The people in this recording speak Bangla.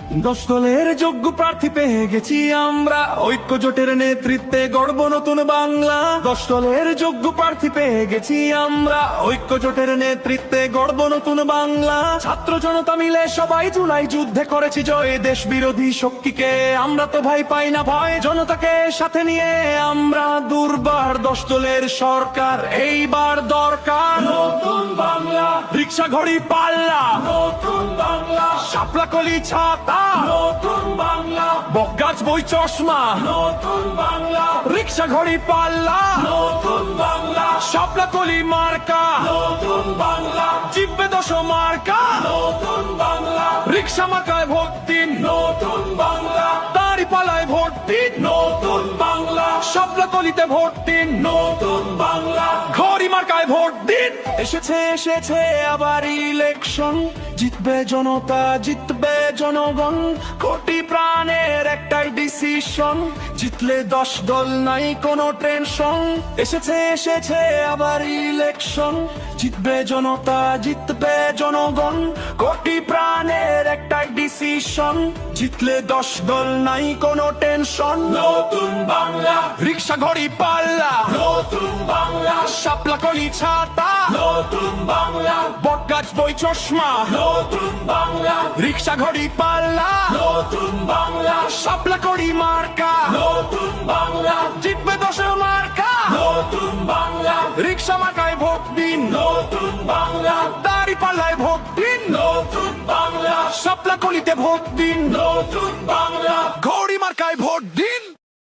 দশ দলের যোগ্য প্রার্থী পেয়ে গেছি আমরা, ঐক্য জোটের নেতৃত্বে গড়ব নতুন বাংলা। দশ দলের যোগ্য প্রার্থী পেয়ে গেছি আমরা, ঐক্য জোটের নেতৃত্বে গড়ব নতুন বাংলা। ছাত্র জনতা মিলে সবাই জুলাই যুদ্ধে করেছি জয়, দেশ বিরোধী শক্তিকে আমরা তো ভাই পাই না ভয়। জনতাকে সাথে নিয়ে আমরা দুর্বার, দশ দলের সরকার এইবার দরকার। নতুন বাংলা, রিক্সা ঘড়ি পাল্লা, নতুন বাংলা, শাপলা কলি ছাতা, নতুন বাংলা, বকগাছ বই চশমা, নতুন বাংলা, রিক্সা ঘড়ি পাল্লা, নতুন বাংলা, শাপলা কলি মার্কা, নতুন বাংলা, জিতবে ১০ মার্কা, নতুন বাংলা, রিক্সা মার্কায় ভোট দিন, নতুন বাংলা, দাঁড়িপাল্লায় ভোট দিন, নতুন বাংলা, শাপলা কলিতে ভোট দিন, নতুন বাংলা, ঘড়ি মার্কায় ভোট দিন। এসেছে আবার ইলেকশন, জিতবে জনতা, জিতবে জনগণ, কোটি প্রাণের একটাই ডিসিশন, জিতলে 10 দল নাই কোনো টেনশন। এসেছে আবার ইলেকশন, জিতবে জনতা, জিতবে জনগণ, কোটি প্রাণের একটাই ডিসিশন, জিতলে 10 দল নাই কোনো টেনশন। নতুন বাংলা, রিক্সা ঘড়ি পাল্লা, নতুন বাংলা, শাপলা কলি ছাতা, নতুন বাংলা, বটগাছ বই চশমা, নতুন বাংলা, রিক্সা ঘড়ি পাল্লা, নতুন বাংলা, শাপলা কলি মার্কা, নতুন বাংলা, জিতবে 10 মার্কা, নতুন বাংলা, রিক্সা মার্কায় ভোট দিন, নতুন বাংলা, দাঁড়িপাল্লায় ভোট দিন, নতুন বাংলা, শাপলা কলিতে ভোট দিন, নতুন বাংলা, ঘড়ি মার্কায় ভোট দিন।